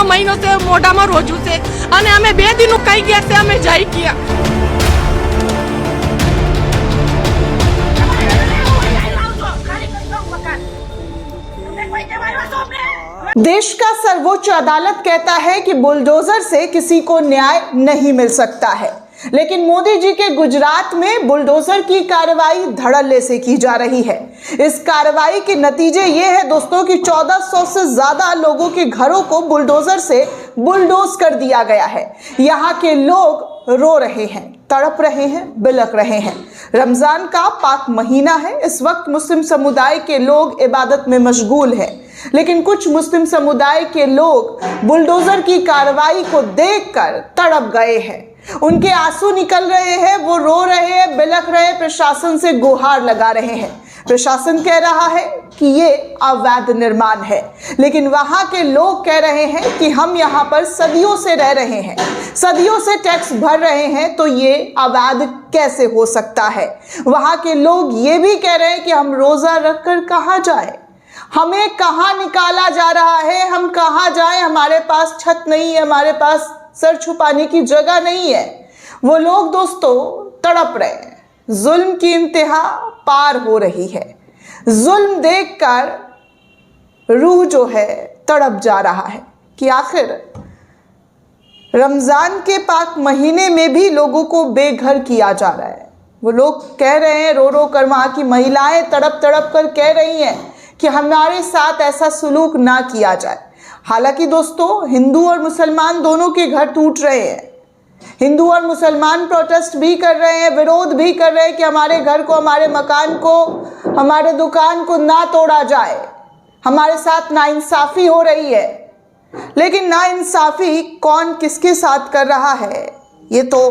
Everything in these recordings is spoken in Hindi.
મહિનો છે મોઢામાં રોજું છે અને અમે 2 દિનનું કઈ ગયા છે અમે જઈ ગયા। देश का सर्वोच्च अदालत कहता है कि बुलडोजर से किसी को न्याय नहीं मिल सकता है, लेकिन मोदी जी के गुजरात में बुलडोजर की कार्रवाई धड़ल्ले से की जा रही है। इस कार्रवाई के नतीजे ये है दोस्तों कि 1400 से ज्यादा लोगों के घरों को बुलडोजर से बुलडोज कर दिया गया है। यहाँ के लोग रो रहे हैं, तड़प रहे हैं, बिलख रहे हैं। रमजान का पाक महीना है। इस वक्त मुस्लिम समुदाय के लोग इबादत में मशगूल हैं, लेकिन कुछ मुस्लिम समुदाय के लोग बुलडोजर की कार्रवाई को देखकर तड़प गए हैं। उनके आंसू निकल रहे हैं, वो रो रहे हैं, बिलख रहे हैं, प्रशासन से गुहार लगा रहे हैं। प्रशासन कह रहा है कि ये अवैध निर्माण है, लेकिन वहां के लोग कह रहे हैं कि हम यहाँ पर सदियों से रह रहे हैं, सदियों से टैक्स भर रहे हैं, तो ये अवैध कैसे हो सकता है। वहां के लोग ये भी कह रहे हैं कि हम रोजा रखकर कहाँ जाए, हमें कहाँ निकाला जा रहा है, हम कहाँ जाएं, हमारे पास छत नहीं है, हमारे पास सर छुपाने की जगह नहीं है। वो लोग दोस्तों तड़प रहे हैं। जुल्म की इंतहा पार हो रही है। जुल्म देखकर रूह जो है तड़प जा रहा है कि आखिर रमजान के पाक महीने में भी लोगों को बेघर किया जा रहा है। वो लोग कह रहे हैं, रो रो कर, वहाँ की महिलाएं तड़प तड़प कर कह रही हैं कि हमारे साथ ऐसा सुलूक ना किया जाए। हालांकि दोस्तों हिंदू और मुसलमान दोनों के घर टूट रहे हैं। हिंदू और मुसलमान प्रोटेस्ट भी कर रहे हैं, विरोध भी कर रहे हैं कि हमारे घर को, हमारे मकान को, हमारे दुकान को ना तोड़ा जाए। हमारे साथ नाइंसाफी हो रही है, लेकिन नाइंसाफी कौन किसके साथ कर रहा है ये तो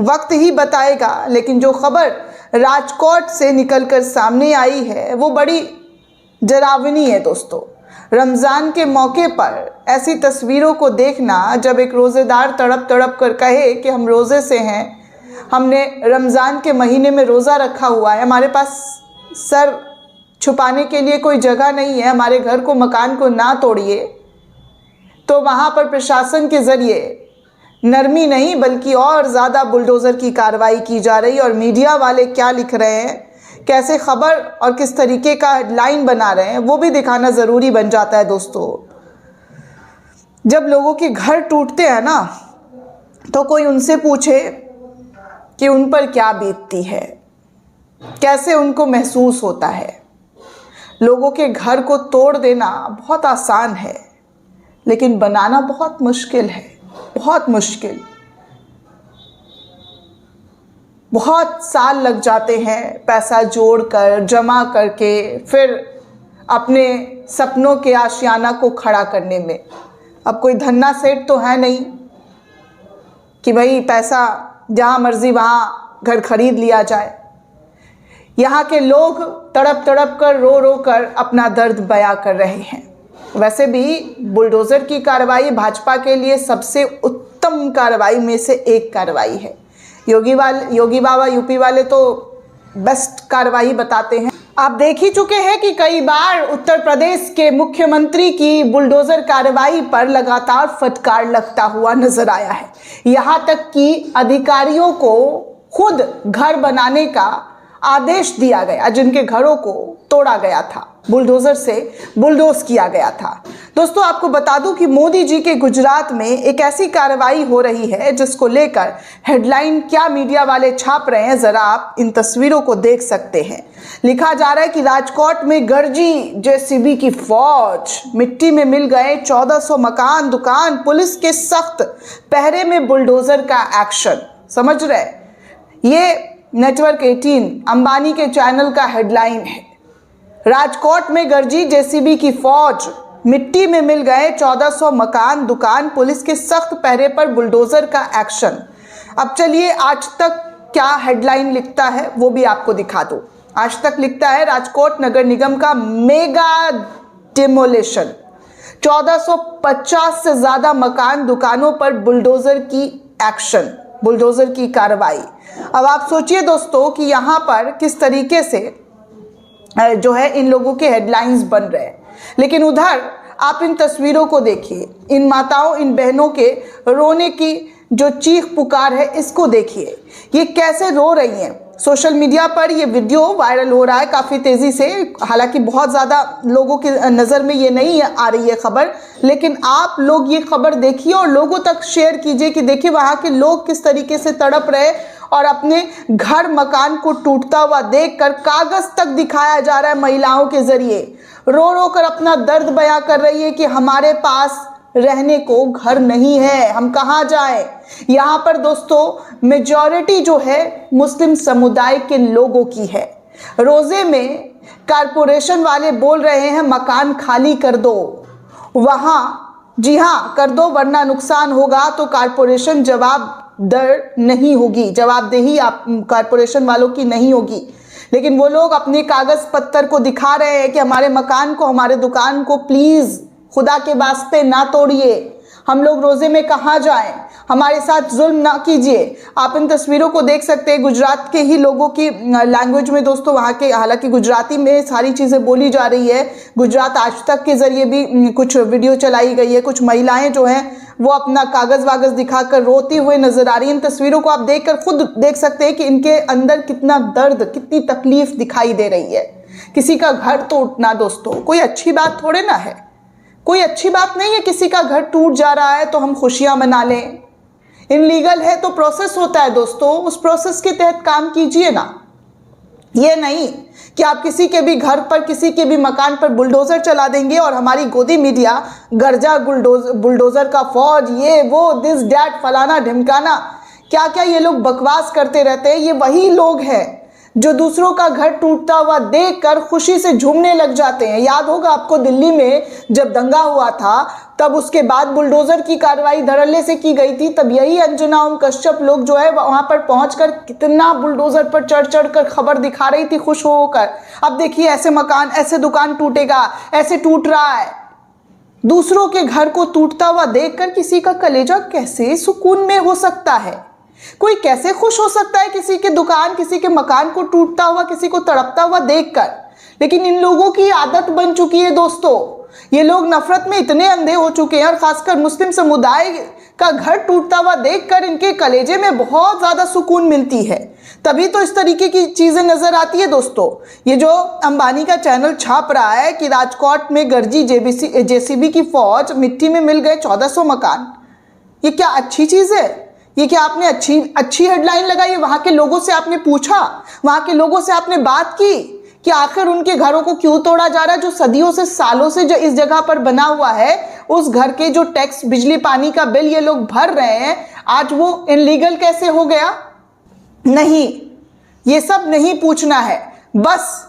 वक्त ही बताएगा। लेकिन जो खबर राजकोट से निकलकर सामने आई है वो बड़ी डरावनी है दोस्तों। रमज़ान के मौके पर ऐसी तस्वीरों को देखना, जब एक रोज़ेदार तड़प तड़प कर कहे कि हम रोज़े से हैं, हमने रमज़ान के महीने में रोज़ा रखा हुआ है, हमारे पास सर छुपाने के लिए कोई जगह नहीं है, हमारे घर को, मकान को ना तोड़िए, तो वहाँ पर प्रशासन के ज़रिए नरमी नहीं बल्कि और ज़्यादा बुलडोज़र की कार्रवाई की जा रही है। और मीडिया वाले क्या लिख रहे हैं, कैसे खबर और किस तरीके का हेडलाइन बना रहे हैं, वो भी दिखाना ज़रूरी बन जाता है दोस्तों। जब लोगों के घर टूटते हैं ना, तो कोई उनसे पूछे कि उन पर क्या बीतती है, कैसे उनको महसूस होता है। लोगों के घर को तोड़ देना बहुत आसान है, लेकिन बनाना बहुत मुश्किल है, बहुत मुश्किल। बहुत साल लग जाते हैं पैसा जोड़कर, जमा करके, फिर अपने सपनों के आशियाना को खड़ा करने में। अब कोई धन्ना सेठ तो है नहीं कि भाई पैसा जहाँ मर्जी वहाँ घर खरीद लिया जाए। यहाँ के लोग तड़प तड़प कर, रो रो कर अपना दर्द बयां कर रहे हैं। वैसे भी बुलडोज़र की कार्रवाई भाजपा के लिए सबसे उत्तम कार्रवाई में से एक कार्रवाई है। योगी बाबा यूपी वाले तो बेस्ट कार्रवाई बताते हैं। आप देख ही चुके हैं कि कई बार उत्तर प्रदेश के मुख्यमंत्री की बुलडोज़र कार्रवाई पर लगातार फटकार लगता हुआ नजर आया है। यहाँ तक कि अधिकारियों को खुद घर बनाने का आदेश दिया गया, जिनके घरों को तोड़ा गया था, बुलडोज़र से बुलडोज किया गया था। दोस्तों आपको बता दूं कि मोदी जी के गुजरात में एक ऐसी कार्रवाई हो रही है जिसको लेकर हेडलाइन क्या मीडिया वाले छाप रहे हैं, जरा आप इन तस्वीरों को देख सकते हैं। लिखा जा रहा है कि राजकोट में गरजी जेसीबी की फौज, मिट्टी में मिल गए 1400 मकान, दुकान, पुलिस के सख्त पहरे में बुलडोज़र का एक्शन। समझ रहे, ये नेटवर्क 18 अंबानी के चैनल का हेडलाइन है। राजकोट में गरजी जेसीबी की फौज, मिट्टी में मिल गए 1400 मकान, दुकान, पुलिस के सख्त पहरे पर बुलडोज़र का एक्शन। अब चलिए आज तक क्या हेडलाइन लिखता है वो भी आपको दिखा दूं। आज तक लिखता है राजकोट नगर निगम का मेगा डिमोलिशन, 1450 से ज़्यादा मकान, दुकानों पर बुलडोज़र की एक्शन, बुलडोज़र की कार्रवाई। अब आप सोचिए दोस्तों कि यहाँ पर किस तरीके से जो है इन लोगों के हेडलाइंस बन रहे हैं, लेकिन उधर आप इन तस्वीरों को देखिए, इन माताओं, इन बहनों के रोने की जो चीख पुकार है इसको देखिए, ये कैसे रो रही हैं। सोशल मीडिया पर ये वीडियो वायरल हो रहा है काफ़ी तेज़ी से, हालांकि बहुत ज़्यादा लोगों की नज़र में ये नहीं आ रही है खबर, लेकिन आप लोग ये खबर देखिए और लोगों तक शेयर कीजिए कि देखिए वहाँ के लोग किस तरीके से तड़प रहे और अपने घर मकान को टूटता हुआ देखकर कागज़ तक दिखाया जा रहा है महिलाओं के ज़रिए, रो रो कर अपना दर्द बयां कर रही है कि हमारे पास रहने को घर नहीं है, हम कहाँ जाएं। यहाँ पर दोस्तों मेजॉरिटी जो है मुस्लिम समुदाय के लोगों की है। रोज़े में कारपोरेशन वाले बोल रहे हैं मकान खाली कर दो, वहाँ जी हाँ कर दो वरना नुकसान होगा, तो कारपोरेशन जवाबदेही नहीं होगी, जवाबदेही आप कारपोरेशन वालों की नहीं होगी। लेकिन वो लोग अपने कागज़ पत्तर को दिखा रहे हैं कि हमारे मकान को, हमारे दुकान को प्लीज़ खुदा के वास्ते ना तोड़िए, हम लोग रोज़े में कहाँ जाएं, हमारे साथ जुल्म ना कीजिए। आप इन तस्वीरों को देख सकते हैं, गुजरात के ही लोगों की लैंग्वेज में दोस्तों, वहाँ के हालांकि गुजराती में सारी चीज़ें बोली जा रही है। गुजरात आज तक के ज़रिए भी कुछ वीडियो चलाई गई है, कुछ महिलाएं जो हैं वो अपना कागज़ वागज़ दिखाकर रोती हुए नजर आ रही हैं। इन तस्वीरों को आप देखकर खुद देख सकते हैं कि इनके अंदर कितना दर्द, कितनी तकलीफ दिखाई दे रही है। किसी का घर टूटना दोस्तों कोई अच्छी बात थोड़े ना है, कोई अच्छी बात नहीं है। किसी का घर टूट जा रहा है तो हम खुशियां मना लें, इनलीगल है तो प्रोसेस होता है दोस्तों, उस प्रोसेस के तहत काम कीजिए ना। ये नहीं कि आप किसी के भी घर पर, किसी के भी मकान पर बुलडोज़र चला देंगे और हमारी गोदी मीडिया गर्जा बुलडोज़र का फौज, ये वो दिस डैट फलाना ढिमकाना, क्या क्या ये लोग बकवास करते रहते हैं। ये वही लोग हैं जो दूसरों का घर टूटता हुआ देखकर खुशी से झूमने लग जाते हैं। याद होगा आपको दिल्ली में जब दंगा हुआ था, तब उसके बाद बुलडोज़र की कार्रवाई धड़ल्ले से की गई थी, तब यही अंजना ओम कश्यप लोग जो है वहाँ पर पहुँचकर कितना बुलडोज़र पर चढ़ चढ़ कर खबर दिखा रही थी खुश होकर। अब देखिए ऐसे मकान, ऐसे दुकान टूटेगा, ऐसे टूट रहा है। दूसरों के घर को टूटता हुआ देखकर किसी का कलेजा कैसे सुकून में हो सकता है? कोई कैसे खुश हो सकता है किसी के दुकान, किसी के मकान को टूटता हुआ, किसी को तड़पता हुआ देखकर? लेकिन इन लोगों की आदत बन चुकी है दोस्तों, ये लोग नफरत में इतने अंधे हो चुके हैं, और खासकर मुस्लिम समुदाय का घर टूटता हुआ देखकर इनके कलेजे में बहुत ज़्यादा सुकून मिलती है। तभी तो इस तरीके की चीज़ें नज़र आती है दोस्तों। ये जो अंबानी का चैनल छाप रहा है कि राजकोट में गरजी जेसीबी की फौज, मिट्टी में मिल गए 1400 मकान, ये क्या अच्छी चीज़ है? ये क्या आपने अच्छी हेडलाइन लगाई? वहाँ के लोगों से आपने पूछा, वहाँ के लोगों से आपने बात की कि आखिर उनके घरों को क्यों तोड़ा जा रहा है, जो सदियों से, सालों से जो इस जगह पर बना हुआ है, उस घर के जो टैक्स, बिजली पानी का बिल ये लोग भर रहे हैं, आज वो इनलीगल कैसे हो गया? नहीं, ये सब नहीं पूछना है, बस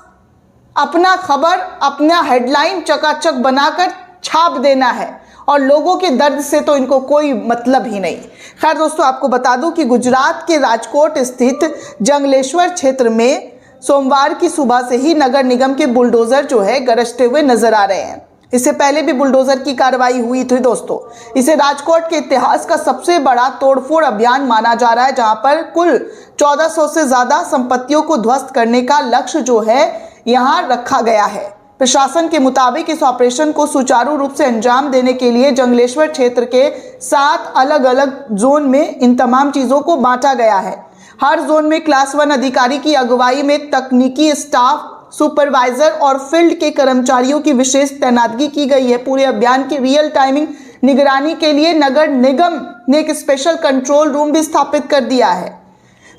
अपना खबर, अपना हेडलाइन चकाचक बनाकर छाप देना है, और लोगों के दर्द से तो इनको कोई मतलब ही नहीं। खैर दोस्तों, आपको बता दूं कि गुजरात के राजकोट स्थित जंगलेश्वर क्षेत्र में सोमवार की सुबह से ही नगर निगम के बुलडोज़र जो है गरजते हुए नजर आ रहे हैं। इससे पहले भी बुलडोज़र की कार्रवाई हुई थी दोस्तों। इसे राजकोट के इतिहास का सबसे बड़ा तोड़फोड़ अभियान माना जा रहा है, जहां पर कुल 1400 से ज़्यादा संपत्तियों को ध्वस्त करने का लक्ष्य जो है यहाँ रखा गया है। प्रशासन के मुताबिक इस ऑपरेशन को सुचारू रूप से अंजाम देने के लिए जंगलेश्वर क्षेत्र के 7 अलग अलग जोन में इन तमाम चीज़ों को बांटा गया है। हर जोन में क्लास 1 अधिकारी की अगुवाई में तकनीकी स्टाफ, सुपरवाइजर और फील्ड के कर्मचारियों की विशेष तैनातगी की गई है। पूरे अभियान की रियल टाइमिंग निगरानी के लिए नगर निगम ने एक स्पेशल कंट्रोल रूम भी स्थापित कर दिया है।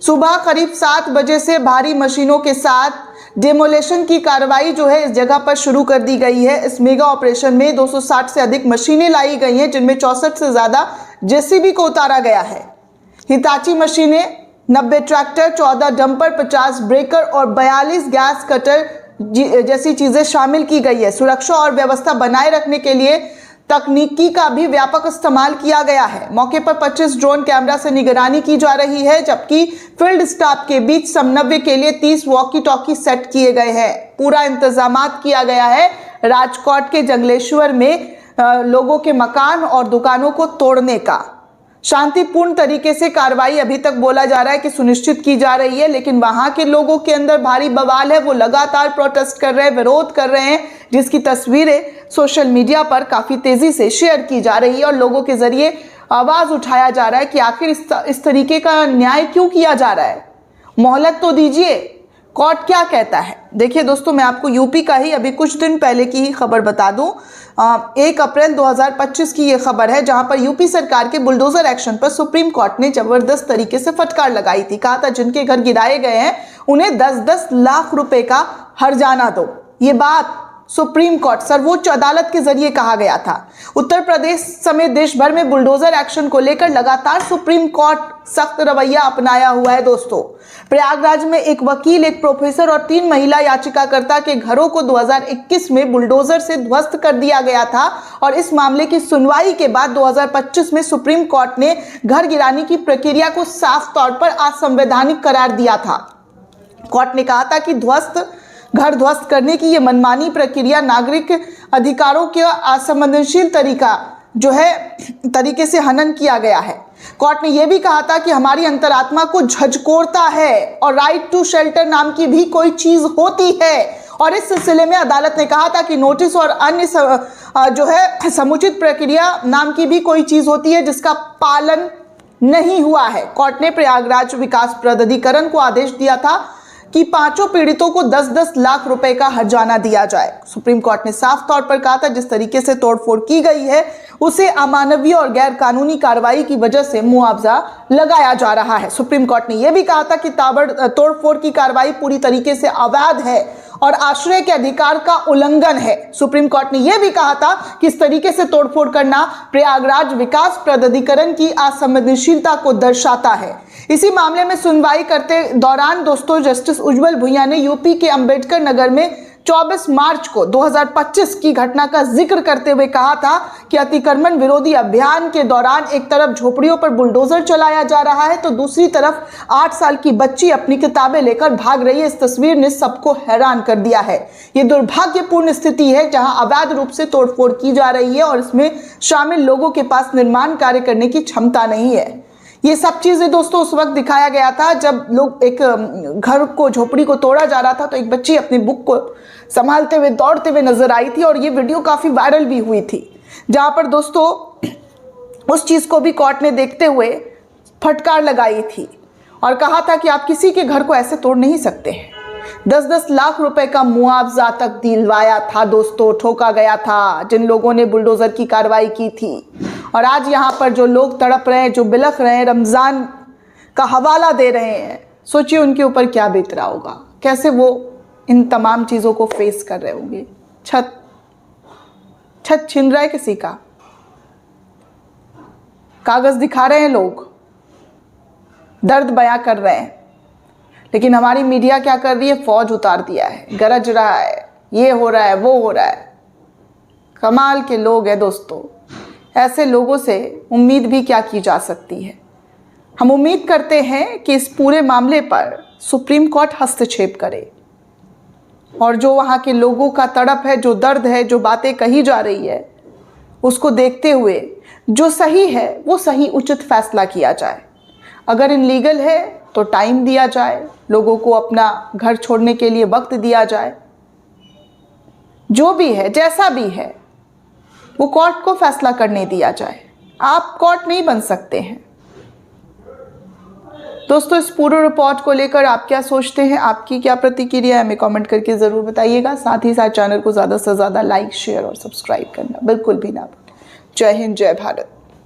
सुबह करीब 7 बजे से भारी मशीनों के साथ डेमोलेशन की कार्रवाई जो है इस जगह पर शुरू कर दी गई है। इस मेगा ऑपरेशन में 260 से अधिक मशीनें लाई गई हैं, जिनमें 64 से ज़्यादा जेसीबी को उतारा गया है। हिताची मशीनें, 90 ट्रैक्टर, 14 डंपर, 50 ब्रेकर और 42 गैस कटर जैसी चीज़ें शामिल की गई है। सुरक्षा और व्यवस्था बनाए रखने के लिए तकनीकी का भी व्यापक इस्तेमाल किया गया है। मौके पर 25 ड्रोन कैमरा से निगरानी की जा रही है, जबकि फील्ड स्टाफ के बीच समन्वय के लिए 30 वॉकी टॉकी सेट किए गए हैं। पूरा इंतजामात किया गया है राजकोट के जंगलेश्वर में लोगों के मकान और दुकानों को तोड़ने का। शांतिपूर्ण तरीके से कार्रवाई अभी तक बोला जा रहा है कि सुनिश्चित की जा रही है, लेकिन वहां के लोगों के अंदर भारी बवाल है। वो लगातार प्रोटेस्ट कर रहे हैं, विरोध कर रहे हैं, जिसकी तस्वीरें सोशल मीडिया पर काफ़ी तेज़ी से शेयर की जा रही है और लोगों के ज़रिए आवाज़ उठाया जा रहा है कि आखिर इस तरीके का न्याय क्यों किया जा रहा है। मोहलत तो दीजिए, कोर्ट क्या कहता है। देखिए दोस्तों, मैं आपको यूपी का ही अभी कुछ दिन पहले की ही खबर बता दूं। 1 अप्रैल 2025 की ये खबर है, जहां पर यूपी सरकार के बुलडोजर एक्शन पर सुप्रीम कोर्ट ने जबरदस्त तरीके से फटकार लगाई थी। कहा था जिनके घर गिराए गए हैं उन्हें 10-10 लाख रुपए का हर्जाना दो। ये बात सुप्रीम कोर्ट, सर्वोच्च अदालत के जरिए कहा गया था। उत्तर प्रदेश समेत देश भर में बुलडोजर एक्शन को लेकर लगातार सुप्रीम कोर्ट सख्त रवैया अपनाया हुआ है। दोस्तों, प्रयागराज में एक वकील, एक प्रोफेसर और 3 महिला याचिकाकर्ता के घरों को 2021 में बुलडोजर से ध्वस्त कर दिया गया था और इस मामले की सुनवाई के बाद 2025 में सुप्रीम कोर्ट ने घर गिराने की प्रक्रिया को साफ तौर पर असंवैधानिक करार दिया था। कोर्ट ने कहा था कि घर ध्वस्त करने की यह मनमानी प्रक्रिया नागरिक अधिकारों के असंवेदनशील तरीके से हनन किया गया है। कोर्ट ने यह भी कहा था कि हमारी अंतरात्मा को झकझोरता है और राइट टू शेल्टर नाम की भी कोई चीज होती है। और इस सिलसिले में अदालत ने कहा था कि नोटिस और अन्य समुचित प्रक्रिया नाम की भी कोई चीज होती है जिसका पालन नहीं हुआ है। कोर्ट ने प्रयागराज विकास प्राधिकरण को आदेश दिया था कि 5 पीड़ितों को 10-10 लाख रुपए का हर्जाना दिया जाए। सुप्रीम कोर्ट ने साफ तौर पर कहा था जिस तरीके से तोड़फोड़ की गई है उसे अमानवीय और गैर कानूनी कार्रवाई की वजह से मुआवजा लगाया जा रहा है। सुप्रीम कोर्ट ने यह भी कहा था कि तोड़फोड़ की कार्रवाई पूरी तरीके से अवैध है और आश्रय के अधिकार का उल्लंघन है। सुप्रीम कोर्ट ने यह भी कहा था कि इस तरीके से तोड़फोड़ करना प्रयागराज विकास प्राधिकरण की असंवेदनशीलता को दर्शाता है। इसी मामले में सुनवाई करते दौरान दोस्तों जस्टिस उज्जवल भुइयां ने यूपी के अंबेडकर नगर में 24 मार्च को 2025 की घटना का जिक्र करते हुए कहा था कि अतिक्रमण विरोधी अभियान के दौरान एक तरफ झोपड़ियों पर बुलडोजर चलाया जा रहा है तो दूसरी तरफ 8 साल की बच्ची अपनी किताबें लेकर भाग रही है। इस तस्वीर ने सबको हैरान कर दिया है। ये दुर्भाग्यपूर्ण स्थिति है जहां अवैध रूप से तोड़फोड़ की जा रही है और इसमें शामिल लोगों के पास निर्माण कार्य करने की क्षमता नहीं है। ये सब चीजें दोस्तों उस वक्त दिखाया गया था जब लोग एक घर को, झोपड़ी को तोड़ा जा रहा था तो एक बच्ची अपनी बुक को संभालते हुए दौड़ते हुए नजर आई थी और ये वीडियो काफी वायरल भी हुई थी, जहां पर दोस्तों उस चीज को भी कोर्ट ने देखते हुए फटकार लगाई थी और कहा था कि आप किसी के घर को ऐसे तोड़ नहीं सकते हैं। 10-10 लाख रुपए का मुआवजा तक दिलवाया था दोस्तों, ठोका गया था जिन लोगों ने बुलडोजर की कार्रवाई की थी। और आज यहाँ पर जो लोग तड़प रहे हैं, जो बिलख रहे हैं, रमज़ान का हवाला दे रहे हैं, सोचिए उनके ऊपर क्या बीत रहा होगा, कैसे वो इन तमाम चीज़ों को फेस कर रहे होंगे। छत छीन रहा है किसी का, कागज़ दिखा रहे हैं लोग, दर्द बयां कर रहे हैं, लेकिन हमारी मीडिया क्या कर रही है, फौज उतार दिया है, गरज रहा है, ये हो रहा है, वो हो रहा है। कमाल के लोग हैं दोस्तों। ऐसे लोगों से उम्मीद भी क्या की जा सकती है। हम उम्मीद करते हैं कि इस पूरे मामले पर सुप्रीम कोर्ट हस्तक्षेप करे और जो वहाँ के लोगों का तड़प है, जो दर्द है, जो बातें कही जा रही है, उसको देखते हुए जो सही है वो सही उचित फैसला किया जाए। अगर इनलीगल है तो टाइम दिया जाए, लोगों को अपना घर छोड़ने के लिए वक्त दिया जाए। जो भी है, जैसा भी है, वो कोर्ट को फैसला करने दिया जाए। आप कोर्ट नहीं बन सकते हैं। दोस्तों, इस पूरे रिपोर्ट को लेकर आप क्या सोचते हैं, आपकी क्या प्रतिक्रिया है, हमें कमेंट करके ज़रूर बताइएगा। साथ ही साथ चैनल को ज़्यादा से ज़्यादा लाइक, शेयर और सब्सक्राइब करना बिल्कुल भी ना भूलें। जय हिंद, जय भारत।